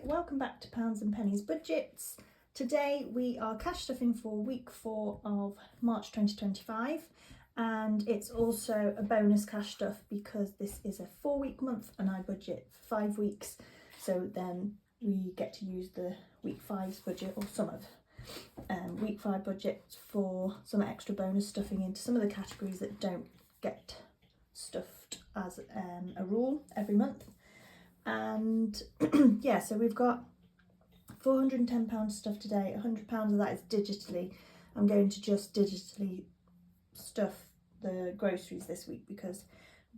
welcome back to Pounds and Pennies Budgets. Today we are cash stuffing for week 4 of March 2025, and it's also a bonus cash stuff because this is a 4-week month and I budget for 5 weeks, so then we get to use the week 5's budget, or some of week 5 budget, for some extra bonus stuffing into some of the categories that don't get stuffed as a rule every month. And yeah, so we've got £410 stuff today. £100 of that is digitally. I'm going to just digitally stuff the groceries this week because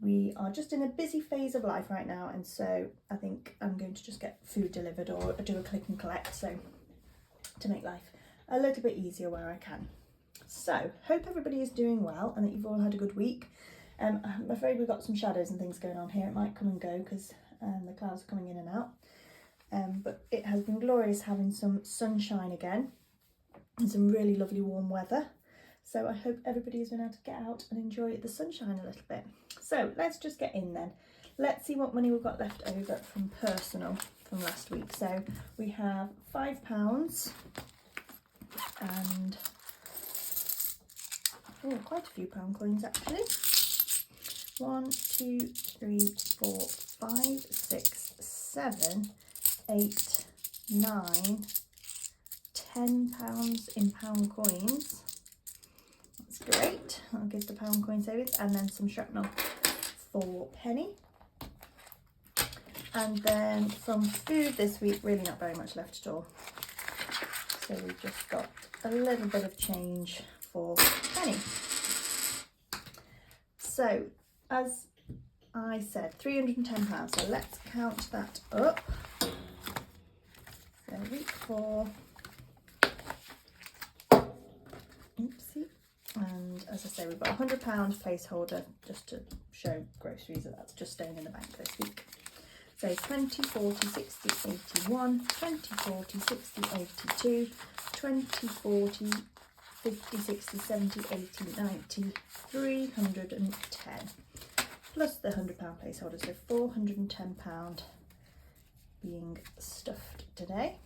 we are just in a busy phase of life right now, and so I think I'm going to just get food delivered or do a click and collect, so to make life a little bit easier where I can. So hope everybody is doing well and that you've all had a good week. I'm afraid we've got some shadows and things going on here. It might come and go because the clouds are coming in and out, but it has been glorious having some sunshine again and some really lovely warm weather, so I hope everybody's been able to get out and enjoy the sunshine a little bit. So let's just get in then. Let's see what money we've got left over from personal from last week. So we have £5 and quite a few pound coins actually. 1, 2, 3, 4, 5, 6, 7, 8, 9, £10 in pound coins. That's great. I'll give the pound coin savings, and then some shrapnel for Penny. And then from food this week, really not very much left at all. So we've just got a little bit of change for Penny. So as I said, £310, so let's count that up. So week 4, oopsie, and as I say, we've got £100 placeholder just to show groceries that's just staying in the bank this week. So 20, 40, 60, 81, 20, 40, 60, 82, 20, 40, 50, 60, 70, 80, 90, 310. Plus the £100 placeholder, so £410 being stuffed today.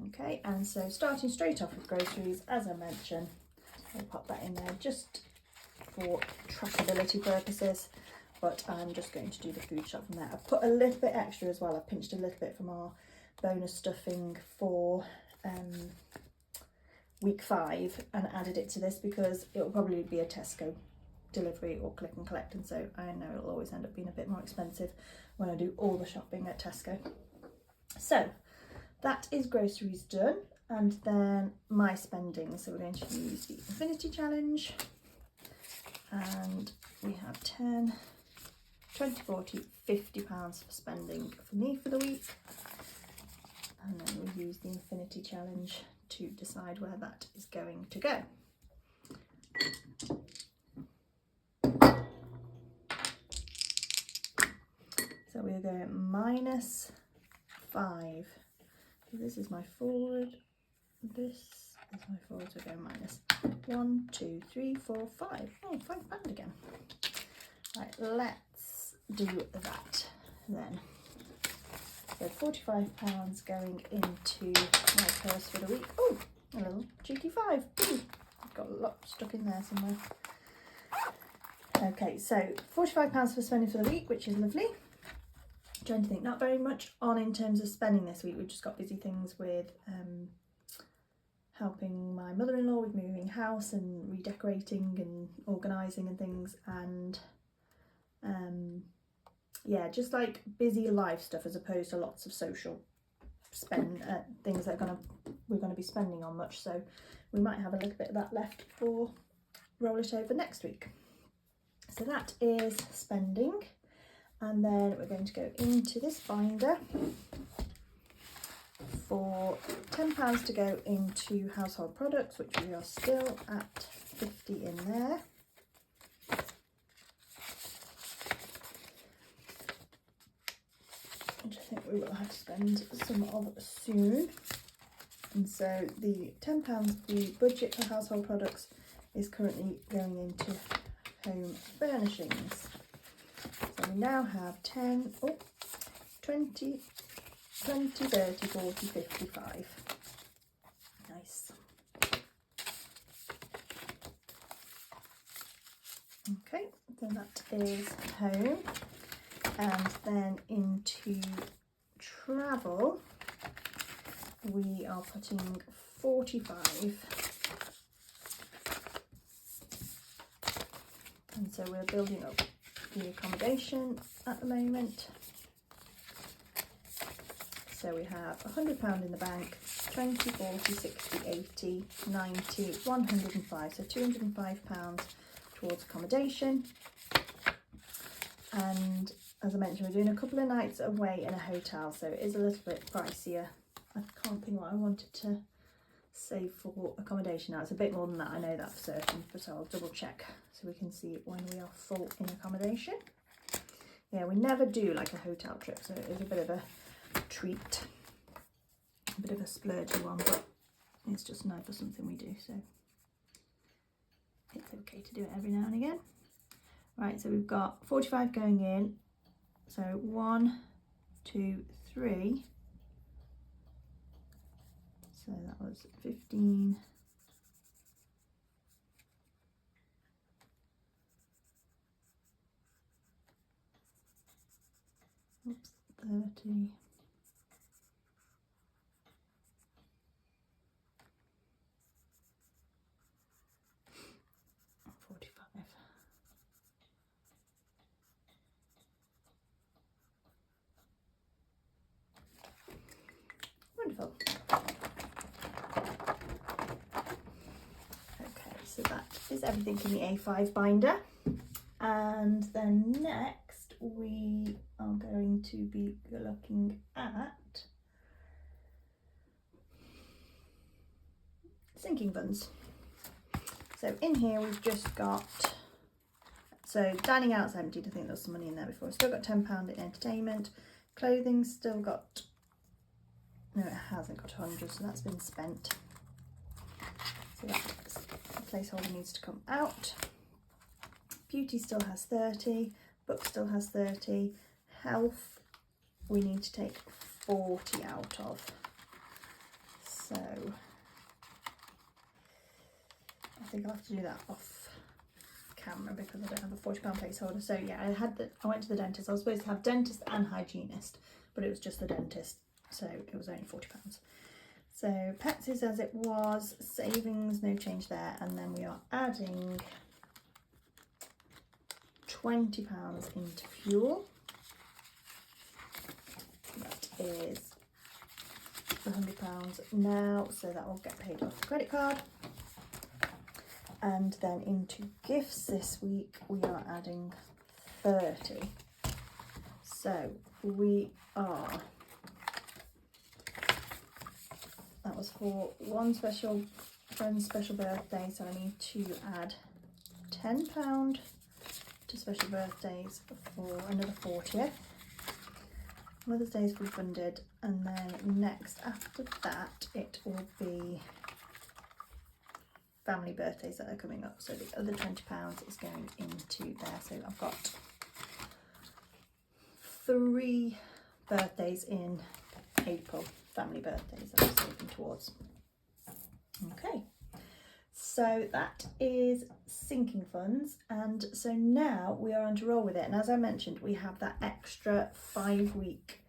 Okay, and so starting straight off with groceries, as I mentioned, I'll pop that in there just for trackability purposes, but I'm just going to do the food shop from there. I've put a little bit extra as well. I've pinched a little bit from our bonus stuffing for week 5 and added it to this because it will probably be a Tesco delivery or click and collect, and so I know it'll always end up being a bit more expensive when I do all the shopping at Tesco. So that is groceries done, and then my spending. So we're going to use the Infinity Challenge, and we have 10, 20, 40, £50 for spending for me for the week, and then we'll use the Infinity Challenge to decide where that is going to go. So we're going -5. So this is my forward, this is my forward, so we're going minus 1, 2, 3, 4, 5. Oh, £5 again. Right, let's do that then. So £45 going into my purse for the week. Oh, a little cheeky 5. Ooh, I've got a lot stuck in there somewhere. Okay, so £45 for spending for the week, which is lovely. Trying to think, not very much on in terms of spending this week. We've just got busy things with helping my mother-in-law with moving house and redecorating and organising and things, and yeah, just like busy life stuff as opposed to lots of social things that we're gonna be spending on much. So we might have a little bit of that left for roll it over next week. So that is spending, and then we're going to go into this binder for £10 to go into household products, which we are still at 50 in there. Which I think we will have to spend some of soon. And so the £10, the budget for household products is currently going into home furnishings. So we now have 10, 20, 30, 40, 55. Nice. Okay, so that is home. And then into travel, we are putting 45. And so we're building up the accommodation at the moment. So we have £100 in the bank, 20, 40, 60, 80, 90, 105. So £205 towards accommodation. And as I mentioned, we're doing a couple of nights away in a hotel, so it is a little bit pricier. I can't think what I wanted to save for accommodation now. It's a bit more than that, I know that for certain, but I'll double check so we can see when we are full in accommodation. Yeah, we never do like a hotel trip, so it is a bit of a treat, a bit of a splurgy one, but it's just never something we do, so it's okay to do it every now and again. Right, so we've got 45 going in, so 1, 2, 3, so that was 15, oops, 30, 45. Wonderful. Okay, so that is everything in the A5 binder. And then next we are going to be looking at sinking funds. So in here we've just got, so dining out's emptied, I think there's some money in there before. Still got £10 in entertainment. Clothing still got, no it hasn't got 100, so that's been spent. So that placeholder needs to come out. Beauty still has 30, book still has 30, health we need to take 40 out of. So I think I'll have to do that off camera because I don't have a £40 placeholder. So yeah, I went to the dentist. I was supposed to have dentist and hygienist, but it was just the dentist, so it was only £40. So pets is as it was, savings no change there, and then we are adding £20 into fuel. That is £100 now, so that will get paid off the credit card. And then into gifts this week we are adding 30. So we are, that was for one special friend's special birthday, so I need to add £10 to special birthdays for another 40th. Mother's Day is refunded, and then next after that it will be family birthdays that are coming up, so the other £20 is going into there. So I've got 3 birthdays in April, family birthdays that I'm saving towards. Okay, so that is sinking funds, and so now we are on to roll with it. And as I mentioned, we have that extra 5-week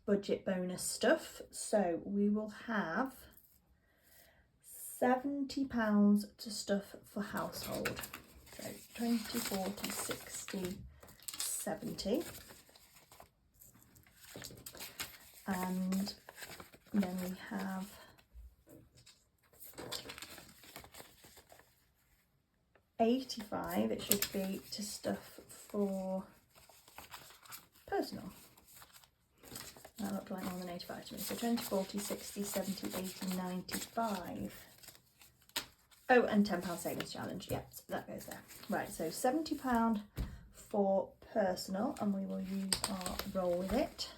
budget bonus stuff, so we will have £70 to stuff for household. So 20, 40, 60, 70. And then we have £85, it should be, to stuff for personal. That looked like more than 85 to me. So 20, 40, 60, 70, 80, 95. Oh, and £10 savings challenge. Yep, so that goes there. Right, so £70 for personal, and we will use our roll with it.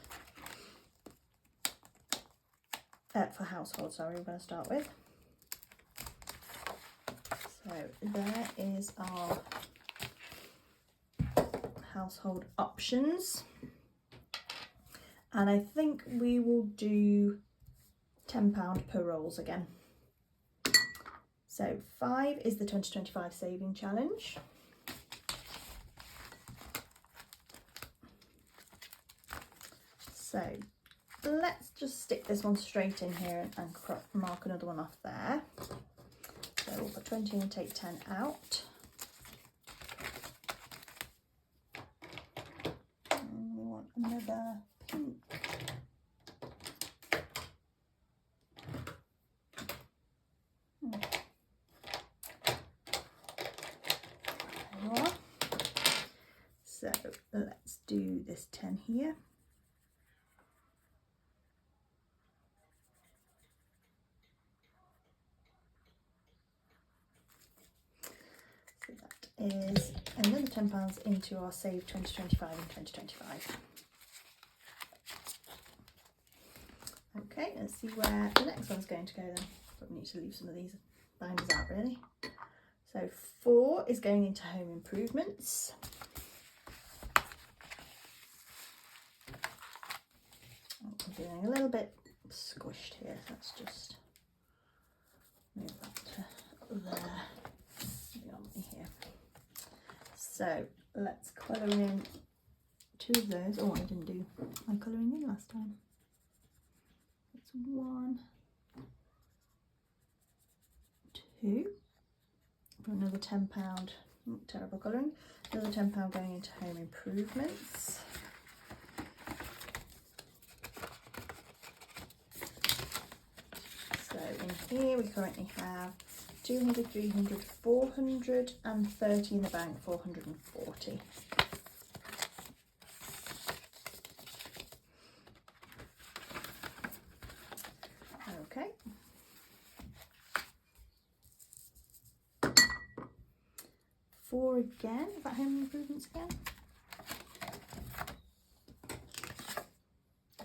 For household, sorry, we're going to start with. So there is our household options. And I think we will do £10 per rolls again. So 5 is the 2025 saving challenge. So let's just stick this one straight in here and mark another one off there. So we'll put 20 in and take 10 out. And we want another pink. So let's do this 10 here. So that is another £10 into our Save 2025 and 2025. Okay, let's see where the next one's going to go then. Probably need to leave some of these binders out really. So 4 is going into home improvements. I'm feeling a little bit squished here, so let's just move that to there. Beyond me here. So let's colour in 2 of those. Oh, I didn't do my colouring in last time. That's 1, 2. For another £10, terrible colouring. Another £10 going into home improvements. So in here we currently have 200, 300, 400 and 30 in the bank, 440. Okay. 4 again, is that home improvements again?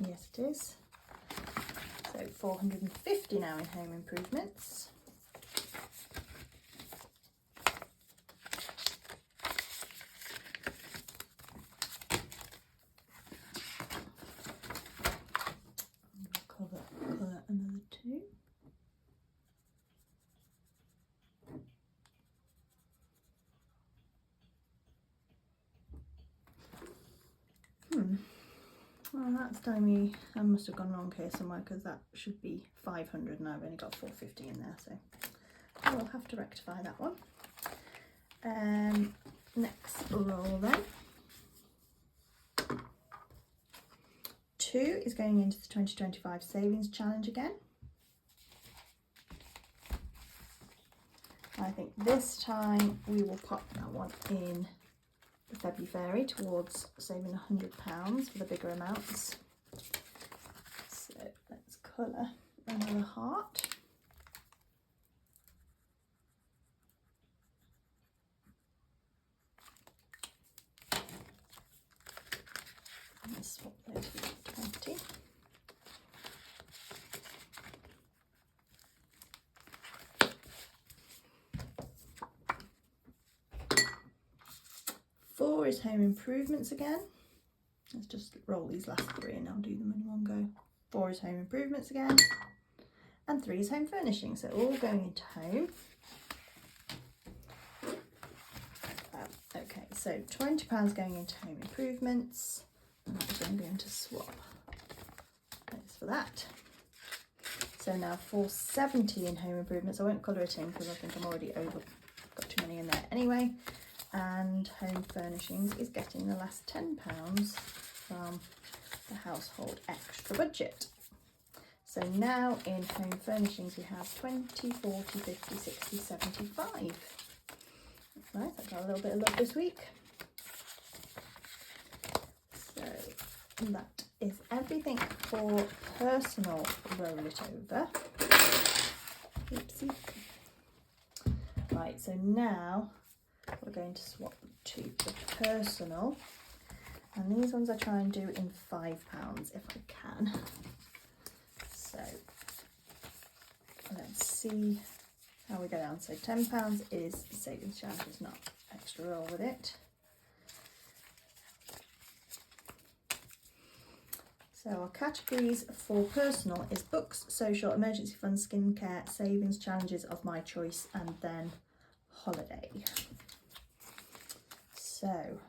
Yes it is. So 450 now in home improvements. Colour another 2. Well, that's telling me I must have gone wrong here somewhere, because that should be 500 and I've only got 450 in there, so I will have to rectify that one. Next roll then. 2 is going into the 2025 savings challenge again. I think this time we will pop that one in the February towards saving £100 for the bigger amounts. So let's colour another heart. Let's swap those for 20. Four is home improvements again. Let's just roll these last 3 and I'll do them in one go. 4 is home improvements again. And 3 is home furnishing. So all going into home. Okay, so £20 going into home improvements. And that is I'm going to swap. Thanks for that. So now 470 in home improvements. I won't colour it in because I think I'm already over. Got too many in there anyway. And home furnishings is getting the last £10 from the household extra budget. So now in home furnishings we have 20, 40, 50, 60, 75. Nice, I got a little bit of love this week. So that is everything for personal roll it over. Oopsie. Right, so now we're going to swap to the personal, and these ones I try and do in £5 if I can. So let's see how we go down. So £10 is savings charge, there's not extra roll with it. So our categories for personal is books, social, emergency fund, skincare, savings, challenges of my choice, and then holiday. So,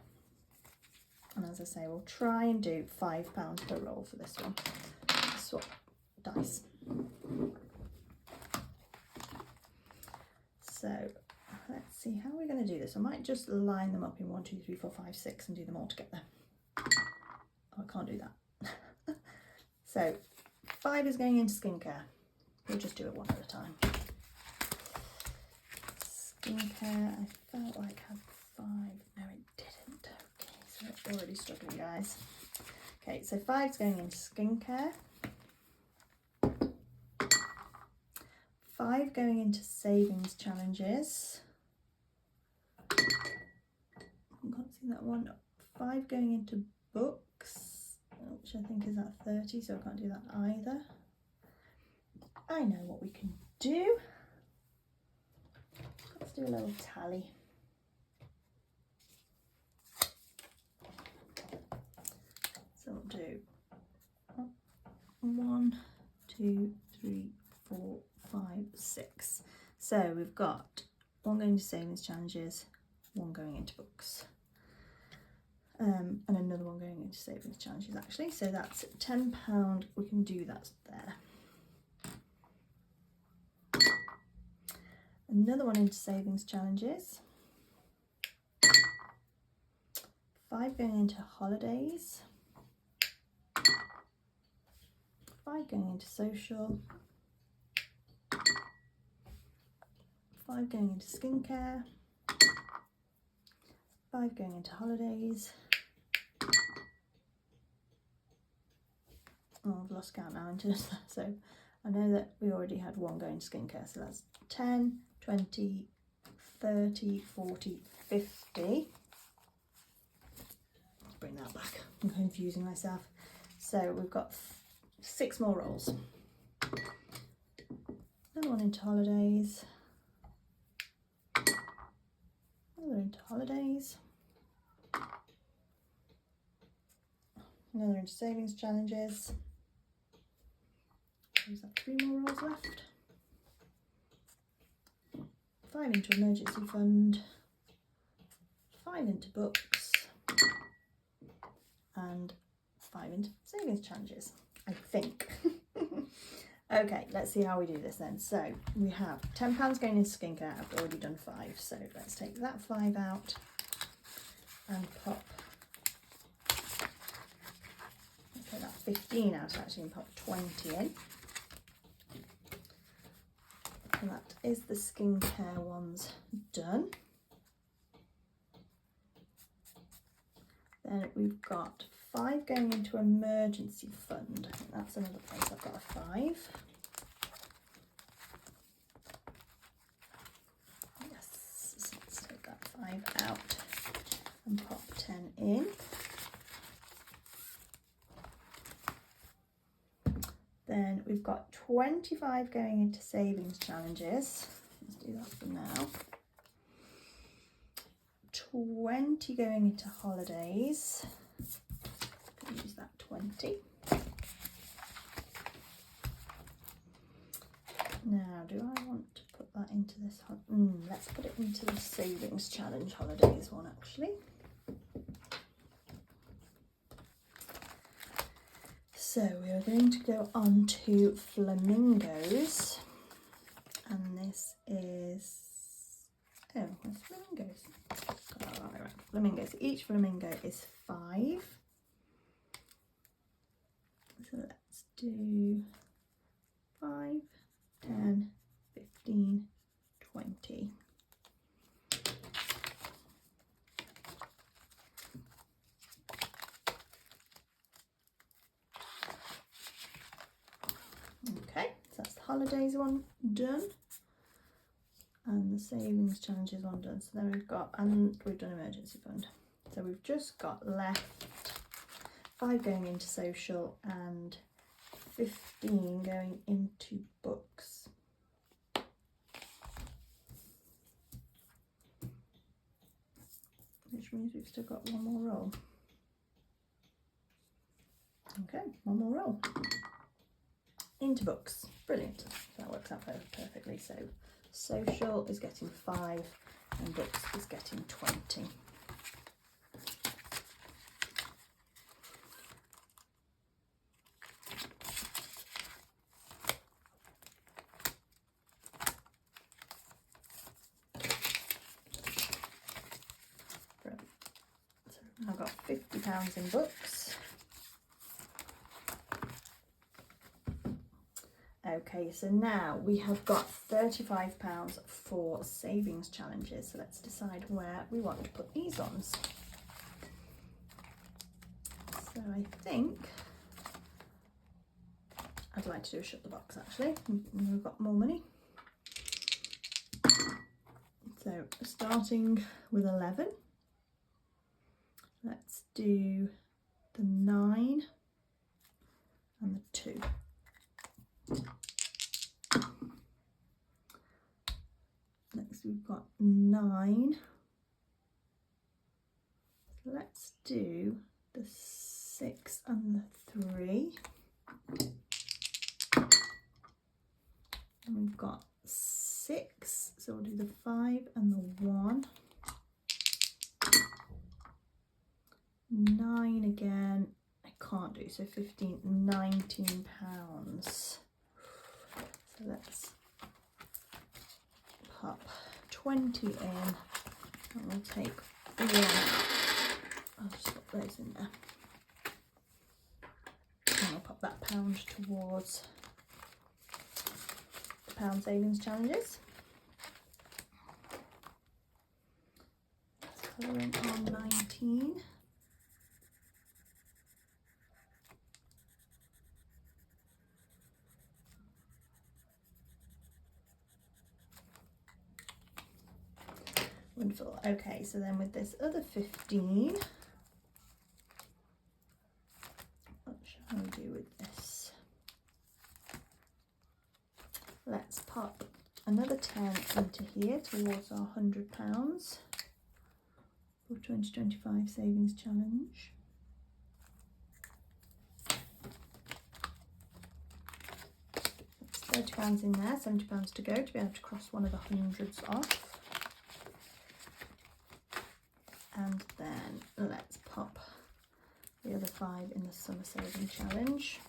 and as I say, we'll try and do £5 per roll for this one. Swap dice. So let's see how we're going to do this. I might just line them up in 1, 2, 3, 4, 5, 6 and do them all together. Oh, I can't do that. So 5 is going into skincare. We'll just do it one at a time. Skincare, I felt like I had 5. No, it didn't. Okay, so it's already struggling, guys. Okay, so 5 is going into skincare. 5 going into savings challenges. I can't see that one. 5 going into books, which I think is at 30, so I can't do that either. I know what we can do. Let's do a little tally. So we'll do 1, 2, 3, 4, 5, 6. So we've got 1 going to savings challenges, 1 going into books, and another 1 going into savings challenges actually. So that's £10. We can do that there. Another 1 into savings challenges. 5 going into holidays. 5 going into social. 5 going into skincare. 5 going into holidays. Oh, I've lost count now into this. So I know that we already had 1 going to skincare. So that's 10, 20, 30, 40, 50. Let's bring that back. I'm confusing myself. So we've got 6 more rolls. Another 1 into holidays. Another into holidays. Another into savings challenges. There's that 3 more rolls left. 5 into emergency fund. 5 into books. And 5 into savings challenges, I think. Okay, let's see how we do this then. So we have £10 going into skincare. I've already done 5, so let's take that 5 out and pop. Okay, that 15 out actually, and pop 20 in. And that is the skincare ones done. Then we've got 5 going into emergency fund. I think that's another place I've got a 5. Yes, so let's take that 5 out and pop 10 in. Then we've got 25 going into savings challenges. Let's do that for now. 20 going into holidays. Use that 20. Now, do I want to put that into this? Let's put it into the savings challenge holidays one actually. So we are going to go on to flamingos, and this is, oh, where's flamingos? Oh, right. Flamingos. Each flamingo is 5. So let's do 5, 10, 15, 20. Okay, so that's the holidays one done. And the savings challenges one done. So then we've got, and we've done emergency fund. So we've just got left 5 going into social and 15 going into books. Which means we've still got 1 more roll. Okay, one more roll. Into books. Brilliant. That works out perfectly. So social is getting 5 and books is getting 20. I've got £50 in books. Okay, so now we have got £35 for savings challenges. So let's decide where we want to put these ones. So I think I'd like to do a shut the box actually. We've got more money. So starting with 11. Let's do the 9 and the 2. Next we've got 9. Let's do the 6 and the 3. And we've got 6, so we'll do the 5 and the 1. 9 again, I can't do, so 15, 19 pounds. So let's pop 20 in and we'll take 1 out. I'll just put those in there. And I'll pop that pound towards the pound savings challenges. Colouring on 19. Wonderful. Okay, so then with this other 15, what shall we do with this? Let's pop another 10 into here towards our £100 for 2025 savings challenge. That's £30 in there, £70 to go to be able to cross one of the hundreds off. And then let's pop the other 5 in the summer saving challenge.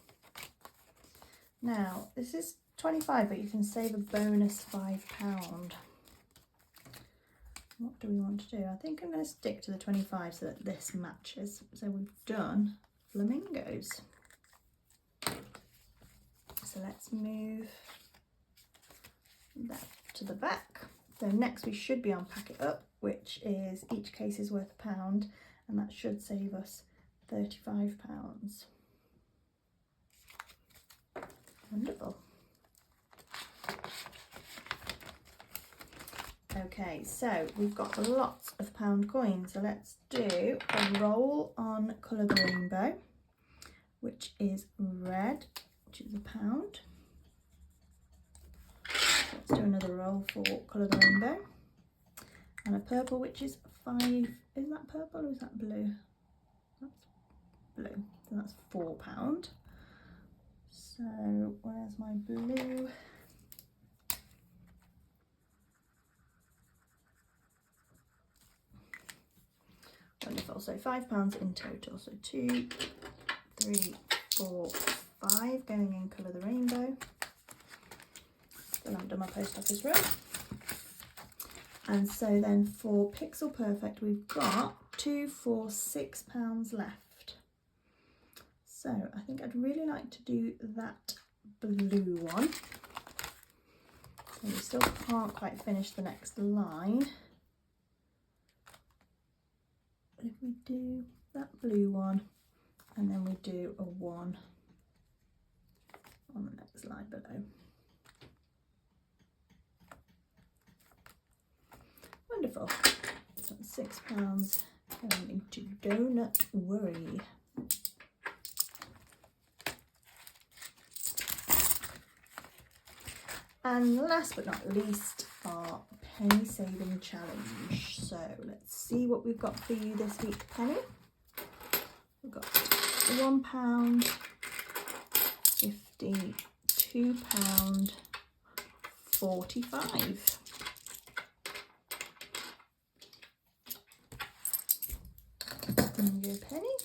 Now this is 25, but you can save a bonus £5. What do we want to do? I think I'm going to stick to the 25 so that this matches. So we've done flamingos. So let's move that to the back. So next we should be on Pack It Up, which is each case is worth £1, and that should save us £35. Wonderful. Okay, so we've got lots of pound coins. So let's do a roll on Colour the Rainbow, which is red, which is £1. Let's do another roll for Colour the Rainbow. And a purple, which is 5. Is that purple or is that blue? That's blue. So that's £4. So where's my blue? Wonderful. So £5 in total. So 2, 3, 4, 5 going in Colour the Rainbow. Then I've done my post office row. And so then for Pixel Perfect, we've got 2 for £6 left. So I think I'd really like to do that blue one. So we still can't quite finish the next line. But if we do that blue one, and then we do a 1 on the next line below. Wonderful. So £6 going into Donut Worry. And last but not least, our penny saving challenge. So let's see what we've got for you this week, Penny. We've got £1, £2.45. There you go, penny.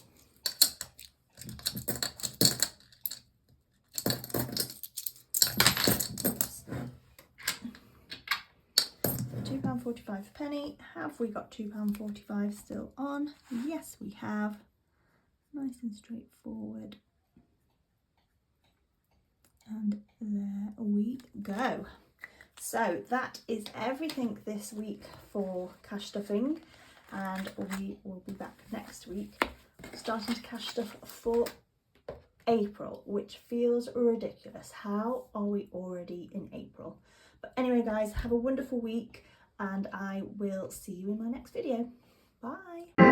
£2.45 penny. Have we got £2.45 still on? Yes, we have. Nice and straightforward. And there we go. So that is everything this week for cash stuffing, and we will be back next week starting to cash stuff for April, which feels ridiculous. How are we already in April? But anyway guys, have a wonderful week and I will see you in my next video. Bye.